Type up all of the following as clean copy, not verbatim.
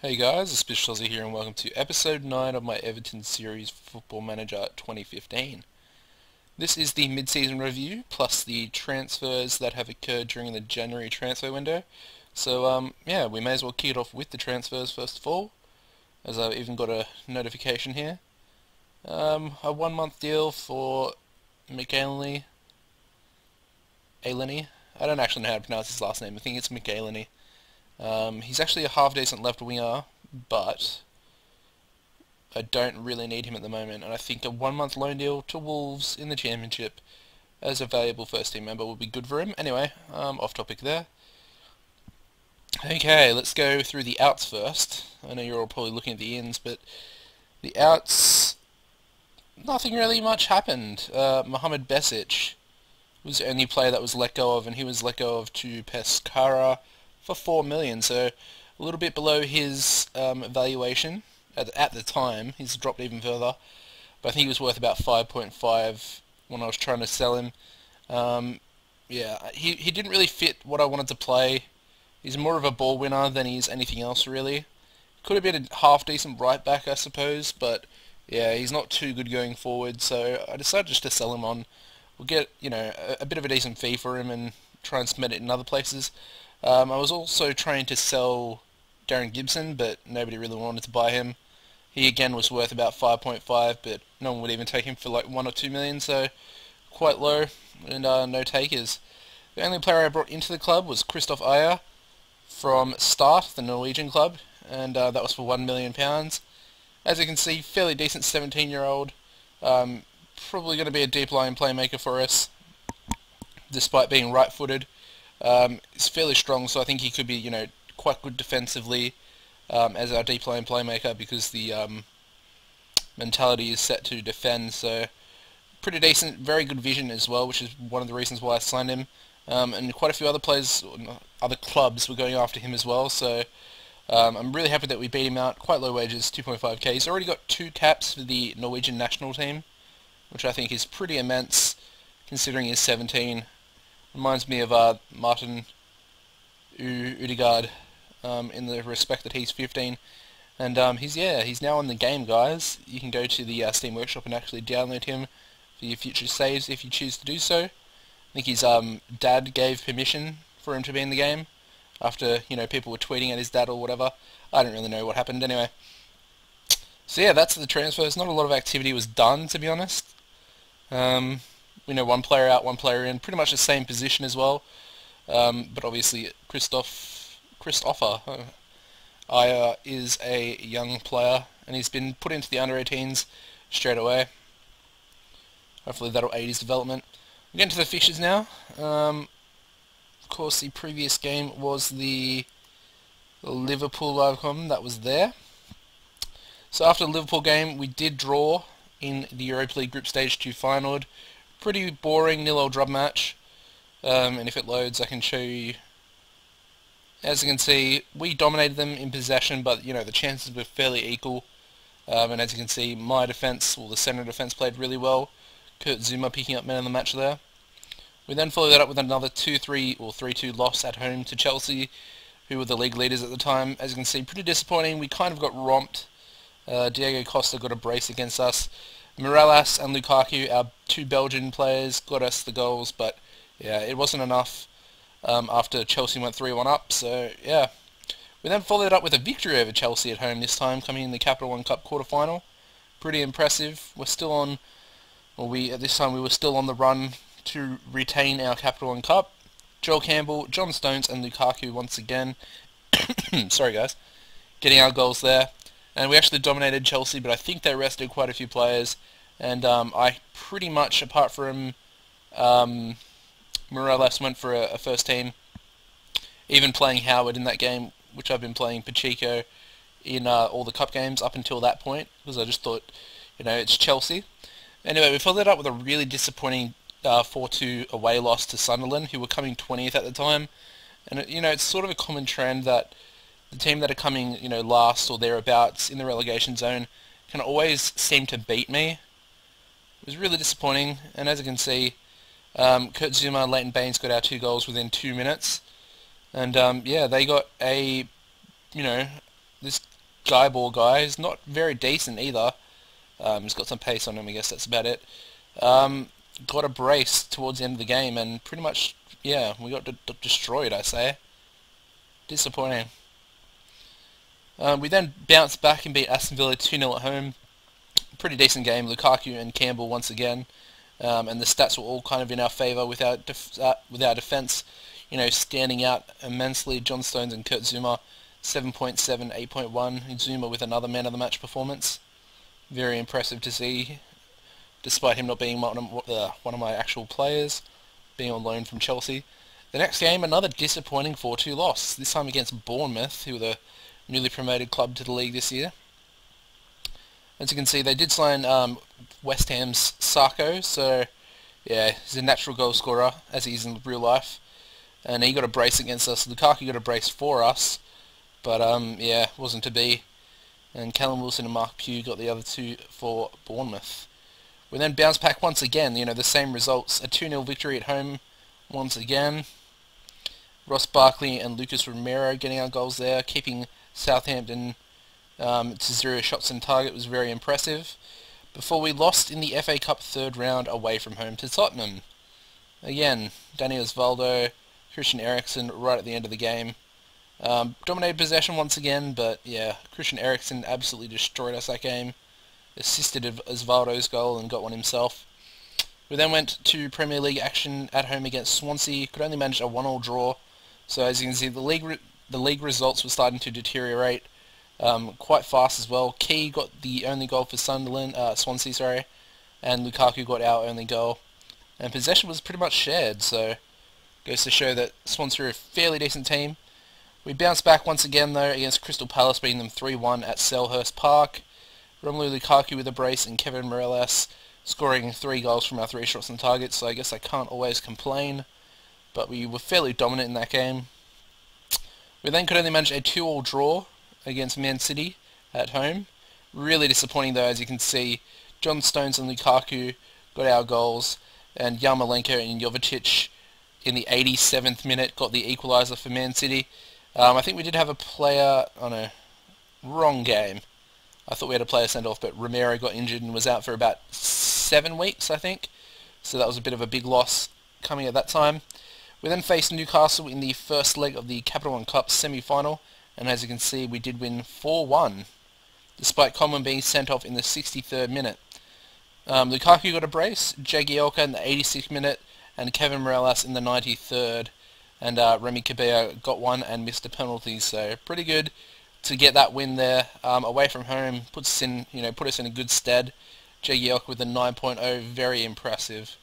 Hey guys, AuspiciousAussie here and welcome to episode 9 of my Everton series Football Manager 2015. This is the mid-season review plus the transfers that have occurred during the January transfer window. So yeah, we may as well kick it off with the transfers first of all, as I've even got a notification here. A 1 month deal for McAleny. Aleni. I don't actually know how to pronounce his last name. I think it's McAleny. He's actually a half-decent left winger, but I don't really need him at the moment, and I think a 1 month loan deal to Wolves in the Championship as a valuable first-team member would be good for him. Anyway, off topic there. Okay, let's go through the outs first. I know you're all probably looking at the ins, but the outs, nothing really much happened. Mohamed Besic was the only player that was let go of, and he was let go of to Pescara for 4 million, so a little bit below his valuation at the time. He's dropped even further, but I think he was worth about 5.5 when I was trying to sell him. Yeah, he didn't really fit what I wanted to play. He's more of a ball winner than he is anything else, really. Could have been a half-decent right back, I suppose, but yeah, he's not too good going forward, so I decided just to sell him on. We'll get, a bit of a decent fee for him and try and spend it in other places. I was also trying to sell Darren Gibson, but nobody really wanted to buy him. He again was worth about 5.5, but no one would even take him for like 1 or 2 million, so quite low, and no takers. The only player I brought into the club was Christoph Ayer from Start, the Norwegian club, and that was for £1 million. As you can see, fairly decent 17-year-old. Probably going to be a deep line playmaker for us, despite being right-footed. He's fairly strong, so I think he could be, quite good defensively as our deep line playmaker, because the mentality is set to defend. So pretty decent, very good vision as well, which is one of the reasons why I signed him. And quite a few other players, other clubs were going after him as well. So I'm really happy that we beat him out. Quite low wages, 2.5k. He's already got 2 caps for the Norwegian national team, which I think is pretty immense considering he's 17. Reminds me of Martin Udegaard in the respect that he's 15. And he's now in the game, guys. You can go to the Steam Workshop and actually download him for your future saves if you choose to do so. I think his dad gave permission for him to be in the game after, people were tweeting at his dad or whatever. I don't really know what happened anyway. So yeah, that's the transfers. Not a lot of activity was done, to be honest. One player out, one player in, pretty much the same position as well. But obviously Christopher Ayer is a young player, and he's been put into the under-18s straight away. Hopefully that'll aid his development. We'll get into the fixtures now. Of course, the previous game was the Liverpool Live.com that was there. So after the Liverpool game, we did draw in the Europa League Group Stage 2 final. Pretty boring 0-0 draw match, and if it loads I can show you. As you can see, we dominated them in possession, but the chances were fairly equal, and as you can see, my defence, the centre defence played really well. Kurt Zuma picking up man of the match there. We then followed that up with another 2-3 or 3-2 loss at home to Chelsea, who were the league leaders at the time. As you can see, pretty disappointing. We kind of got romped. Diego Costa got a brace against us. Morales and Lukaku, our 2 Belgian players, got us the goals, but yeah, it wasn't enough after Chelsea went 3-1 up, so yeah. We then followed up with a victory over Chelsea at home, this time coming in the Capital One Cup quarter-final. Pretty impressive. We're still on, at this time we were still on the run to retain our Capital One Cup. Joel Campbell, John Stones and Lukaku once again, sorry guys, getting our goals there. And we actually dominated Chelsea, but I think they rested quite a few players. And I pretty much, apart from Morales, went for a first team. Even playing Howard in that game, which I've been playing Pacheco in all the cup games up until that point, because I just thought, it's Chelsea. Anyway, we followed it up with a really disappointing 4-2 away loss to Sunderland, who were coming 20th at the time. And it's sort of a common trend that the team that are coming, last or thereabouts in the relegation zone can always seem to beat me. It was really disappointing, and as you can see, Kurt Zuma and Leighton Baines got our 2 goals within 2 minutes, and yeah, they got a this guy is not very decent either. He's got some pace on him, I guess that's about it. Got a brace towards the end of the game, and pretty much, yeah, we got destroyed, I say. Disappointing. We then bounced back and beat Aston Villa 2-0 at home. Pretty decent game. Lukaku and Campbell once again. And the stats were all kind of in our favour with our defence, standing out immensely. John Stones and Kurt Zouma, 7.7, 8.1. Zouma with another man of the match performance. Very impressive to see, despite him not being one of my actual players, being on loan from Chelsea. The next game, another disappointing 4-2 loss, this time against Bournemouth, who were the newly promoted club to the league this year. As you can see, they did sign West Ham's Sarko, so yeah, he's a natural goal scorer, as he is in real life. And he got a brace against us. Lukaku got a brace for us, but yeah, wasn't to be. And Callum Wilson and Mark Pugh got the other two for Bournemouth. We then bounced back once again, the same results. A 2-0 victory at home once again. Ross Barkley and Lucas Romero getting our goals there, keeping Southampton to 0 shots on target was very impressive. Before we lost in the FA Cup third round away from home to Tottenham. Again, Danny Osvaldo, Christian Eriksen right at the end of the game. Dominated possession once again, but yeah, Christian Eriksen absolutely destroyed us that game. Assisted Osvaldo's goal and got one himself. We then went to Premier League action at home against Swansea. Could only manage a 1-1 draw. So as you can see, the league results were starting to deteriorate quite fast as well. Key got the only goal for Swansea, sorry, and Lukaku got our only goal. And possession was pretty much shared, so goes to show that Swansea are a fairly decent team. We bounced back once again though against Crystal Palace, beating them 3-1 at Selhurst Park. Romelu Lukaku with a brace and Kevin Mirallas scoring 3 goals from our 3 shots on target, so I guess I can't always complain. But we were fairly dominant in that game. We then could only manage a 2-2 draw against Man City at home. Really disappointing though, as you can see. John Stones and Lukaku got our goals, and Yarmolenko and Jovetic in the 87th minute got the equaliser for Man City. I think we did have a player... oh no, wrong game. I thought we had a player sent off, but Romero got injured and was out for about 7 weeks, I think. So that was a bit of a big loss coming at that time. We then faced Newcastle in the first leg of the Capital One Cup semi-final, and as you can see, we did win 4-1, despite Coleman being sent off in the 63rd minute. Lukaku got a brace, Jagielka in the 86th minute, and Kevin Mirallas in the 93rd, and Remy Cabello got one and missed a penalty, so pretty good to get that win there away from home. Put us in a good stead. Jagielka with a 9.0, very impressive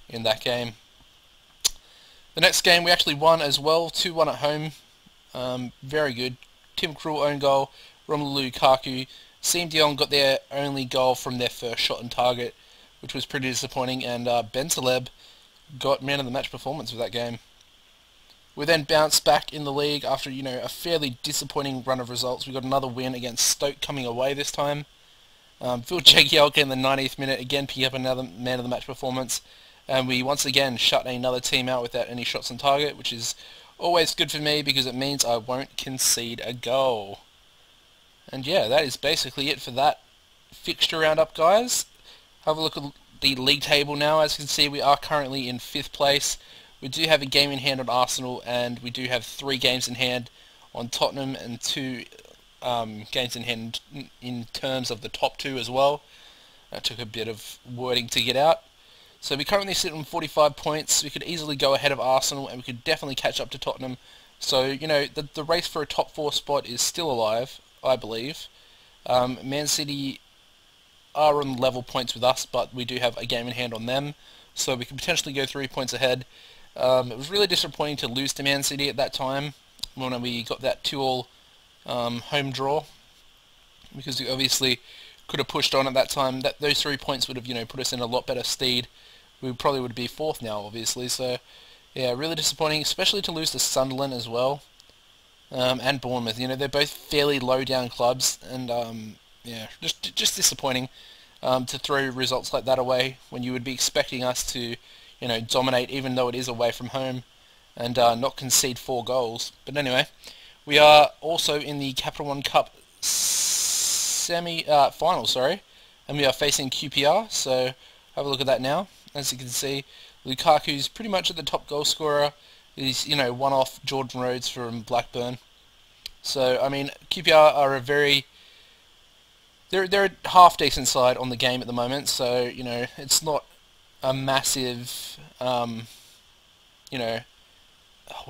in that game. The next game we actually won as well, 2-1 at home. Very good. Tim Krul own goal, Romelu Lukaku. Siem Dion got their only goal from their first shot on target, which was pretty disappointing, and Bentaleb got man of the match performance for that game. We then bounced back in the league after a fairly disappointing run of results. We got another win against Stoke coming away this time. Phil Jagielka in the 90th minute again picking up another man of the match performance. And we once again shut another team out without any shots on target, which is always good for me because it means I won't concede a goal. And yeah, that is basically it for that fixture roundup, guys. Have a look at the league table now. As you can see, we are currently in 5th place. We do have a game in hand on Arsenal, and we do have 3 games in hand on Tottenham, and 2 games in hand in terms of the top 2 as well. That took a bit of wording to get out. So we currently sit on 45 points. We could easily go ahead of Arsenal, and we could definitely catch up to Tottenham. So, the race for a top 4 spot is still alive, I believe. Man City are on level points with us, but we do have a game in hand on them. So we could potentially go 3 points ahead. It was really disappointing to lose to Man City at that time, when we got that 2-2 home draw. Because we obviously could have pushed on at that time. Those 3 points would have, put us in a lot better stead. We probably would be 4th now, obviously. So, yeah, really disappointing, especially to lose to Sunderland as well, and Bournemouth. They're both fairly low-down clubs, and yeah, just disappointing to throw results like that away when you would be expecting us to, dominate, even though it is away from home, and not concede 4 goals. But anyway, We are also in the Capital One Cup final, sorry, and we are facing QPR. So have a look at that now. As you can see, Lukaku's pretty much at the top goal scorer. He's one off Jordan Rhodes from Blackburn. So I mean, QPR are a very they're a half decent side on the game at the moment. So it's not a massive what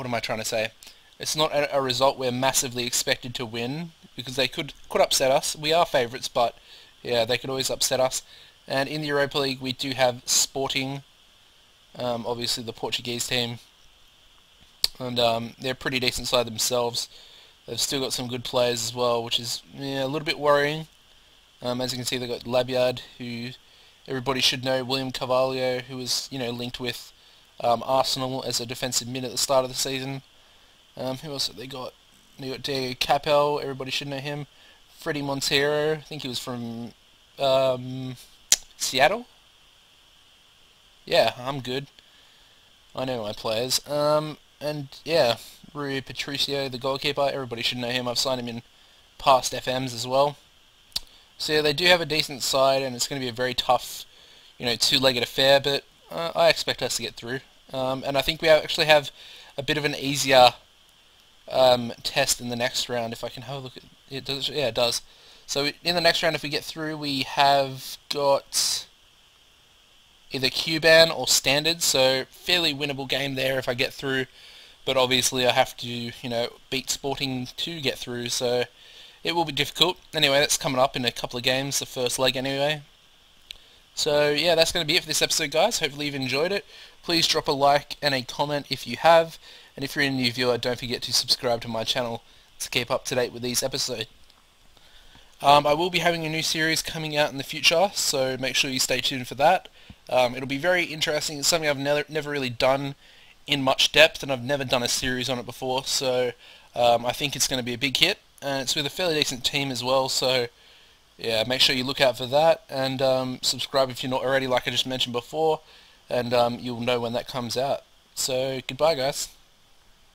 am I trying to say? It's not a result we're massively expected to win because they could upset us. We are favourites, but yeah, they could always upset us. And in the Europa League, we do have Sporting, obviously the Portuguese team, and they're a pretty decent side themselves. They've still got some good players as well, which is a little bit worrying. As you can see, they've got Labyad, who everybody should know, William Carvalho, who was linked with Arsenal as a defensive mid at the start of the season. Who else have they got? They got Diego Capel, everybody should know him. Freddie Montero, I think he was from Seattle. Yeah, I'm good. I know my players. And yeah, Rui Patricio, the goalkeeper, everybody should know him. I've signed him in past FMs as well. So yeah, they do have a decent side, and it's going to be a very tough, two-legged affair, but I expect us to get through. And I think we actually have a bit of an easier test in the next round. If I can have a look at it, does yeah, it does. So in the next round, if we get through, we have got either Cuban or Standard, so fairly winnable game there if I get through. But obviously, I have to beat Sporting to get through, so it will be difficult. Anyway, that's coming up in a couple of games, the first leg anyway. So yeah, that's going to be it for this episode, guys. Hopefully you've enjoyed it. Please drop a like and a comment if you have. And if you're a new viewer, don't forget to subscribe to my channel to keep up to date with these episodes. I will be having a new series coming out in the future, so make sure you stay tuned for that. It'll be very interesting. It's something I've never really done in much depth, and I've never done a series on it before, so I think it's going to be a big hit. And it's with a fairly decent team as well, so yeah, make sure you look out for that, and subscribe if you're not already, like I just mentioned before, and you'll know when that comes out. So goodbye, guys.